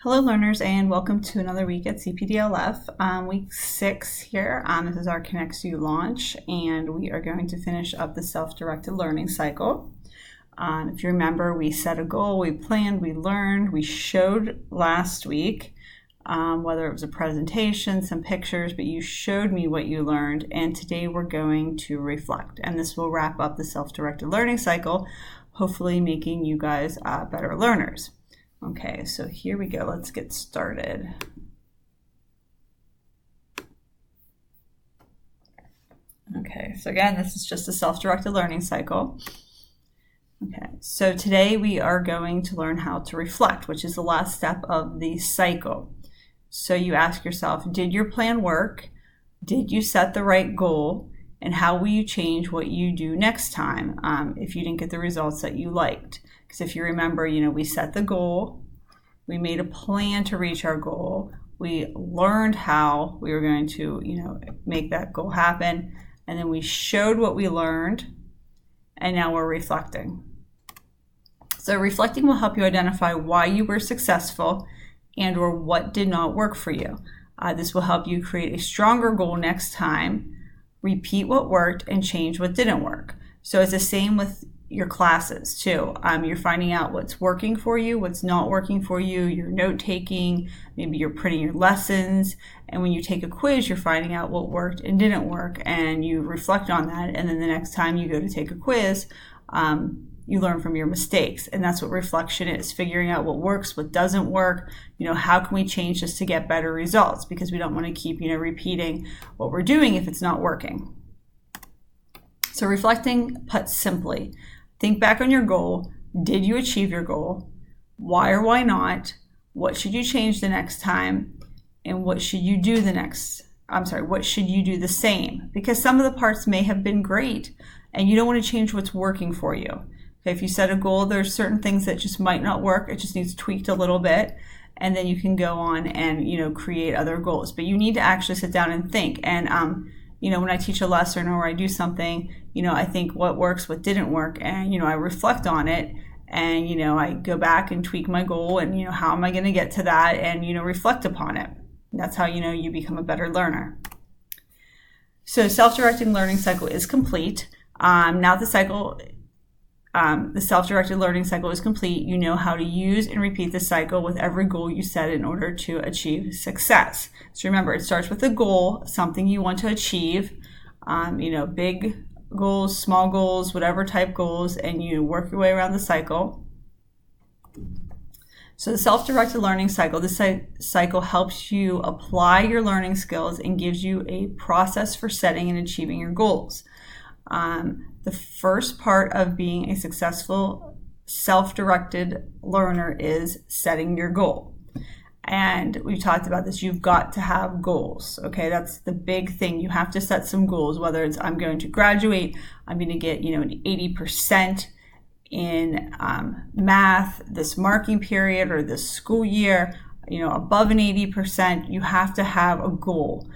Hello learners and welcome to another week at CPDLF. Week 6 here. This is our ConnectU launch and we are going to finish up the self-directed learning cycle. If you remember, we set a goal, we planned, we learned, we showed last week, whether it was a presentation, some pictures, but you showed me what you learned, and today we're going to reflect, and this will wrap up the self-directed learning cycle, hopefully making you guys better learners. Okay, so here we go. Let's get started. Okay, so again, this is just a self-directed learning cycle. Okay, so today we are going to learn how to reflect, which is the last step of the cycle. So you ask yourself, did your plan work? Did you set the right goal? And how will you change what you do next time if you didn't get the results that you liked? Because if you remember, we set the goal, we made a plan to reach our goal, we learned how we were going to, make that goal happen, and then we showed what we learned, and now we're reflecting. So reflecting will help you identify why you were successful and or what did not work for you. This will help you create a stronger goal next time, repeat what worked, and change what didn't work. So it's the same with your classes too. You're finding out what's working for you, what's not working for you, you're note taking, maybe you're printing your lessons, and when you take a quiz, you're finding out what worked and didn't work, and you reflect on that, and then the next time you go to take a quiz, you learn from your mistakes, and that's what reflection is, figuring out what works, what doesn't work, how can we change this to get better results, because we don't want to keep, repeating what we're doing if it's not working. So reflecting, put simply, think back on your goal. Did you achieve your goal? Why or why not? What should you change the next time? And what should you do what should you do the same? Because some of the parts may have been great and you don't want to change what's working for you. Okay, if you set a goal, there's certain things that just might not work. It just needs tweaked a little bit. And then you can go on and, create other goals. But you need to actually sit down and think. And, when I teach a lesson or I do something, I think what works, what didn't work, and, I reflect on it, and, I go back and tweak my goal, and, how am I going to get to that, and, reflect upon it. And that's how, you become a better learner. So self-directed learning cycle is complete. Now the self-directed learning cycle is complete. You know how to use and repeat the cycle with every goal you set in order to achieve success. So remember, it starts with a goal, something you want to achieve, big goals, small goals, whatever type goals, and you work your way around the cycle. So the self-directed learning cycle, this cycle helps you apply your learning skills and gives you a process for setting and achieving your goals. The first part of being a successful self-directed learner is setting your goal. And we've talked about this. You've got to have goals. Okay, that's the big thing. You have to set some goals, whether it's I'm going to graduate, I'm going to get, an 80% in math this marking period or this school year, above an 80%, you have to have a goal.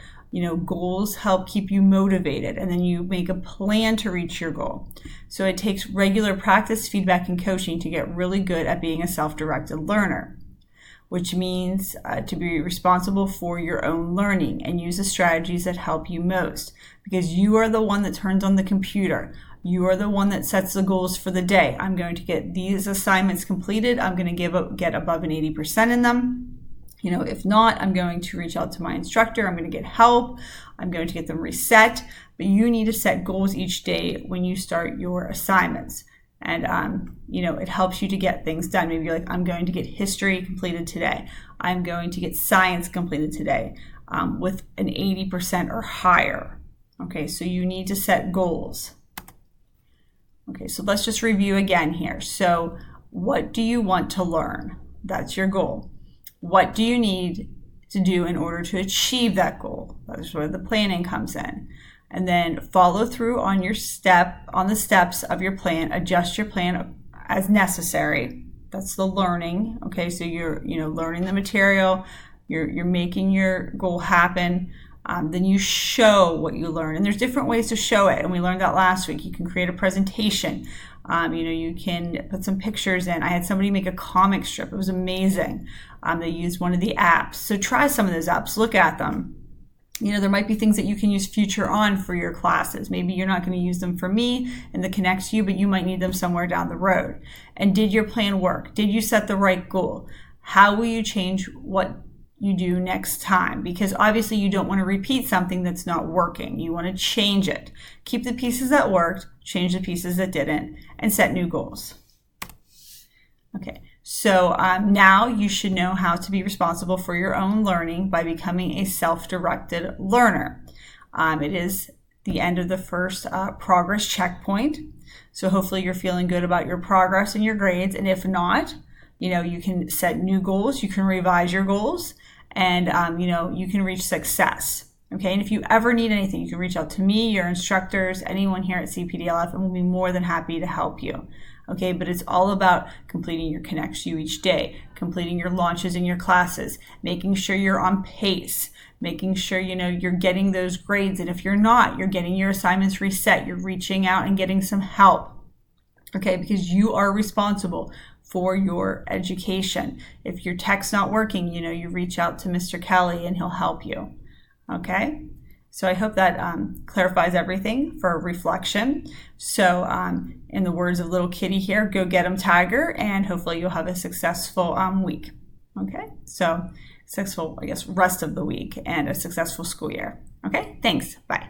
Goals help keep you motivated, and then you make a plan to reach your goal. So it takes regular practice, feedback, and coaching to get really good at being a self-directed learner, which means to be responsible for your own learning and use the strategies that help you most, because you are the one that turns on the computer. You are the one that sets the goals for the day. I'm going to get these assignments completed. I'm going to get above an 80% in them. If not, I'm going to reach out to my instructor. I'm going to get help. I'm going to get them reset. But you need to set goals each day when you start your assignments. And, it helps you to get things done. Maybe you're like, I'm going to get history completed today. I'm going to get science completed today with an 80% or higher. Okay, so you need to set goals. Okay, so let's just review again here. So what do you want to learn? That's your goal. What do you need to do in order to achieve that goal? That's where the planning comes in. And then follow through on the steps of your plan. Adjust your plan as necessary. That's the learning. Okay, so you're learning the material. You're making your goal happen. Then you show what you learn. And there's different ways to show it. And we learned that last week. You can create a presentation. You can put some pictures in. I had somebody make a comic strip. It was amazing. They used one of the apps. So try some of those apps. Look at them. There might be things that you can use future on for your classes. Maybe you're not going to use them for me and the Connect You, but you might need them somewhere down the road. And did your plan work? Did you set the right goal? How will you change what you do next time? Because obviously you don't want to repeat something that's not working. You want to change it. Keep the pieces that worked, change the pieces that didn't, and set new goals. Okay. So now you should know how to be responsible for your own learning by becoming a self-directed learner. It is the end of the first progress checkpoint. So hopefully you're feeling good about your progress and your grades. And if not, you can set new goals, you can revise your goals, and you can reach success. Okay, and if you ever need anything, you can reach out to me, your instructors, anyone here at CPDLF, and we'll be more than happy to help you. Okay, but it's all about completing your Connect You each day, completing your launches in your classes, making sure you're on pace, making sure you're getting those grades, and if you're not, you're getting your assignments reset, you're reaching out and getting some help. Okay, because you are responsible for your education. If your tech's not working, you reach out to Mr. Kelly and he'll help you. Okay, so I hope that clarifies everything for reflection. So in the words of little kitty here, go get 'em, Tiger, and hopefully you'll have a successful week. Okay, so successful, rest of the week and a successful school year. Okay, thanks. Bye.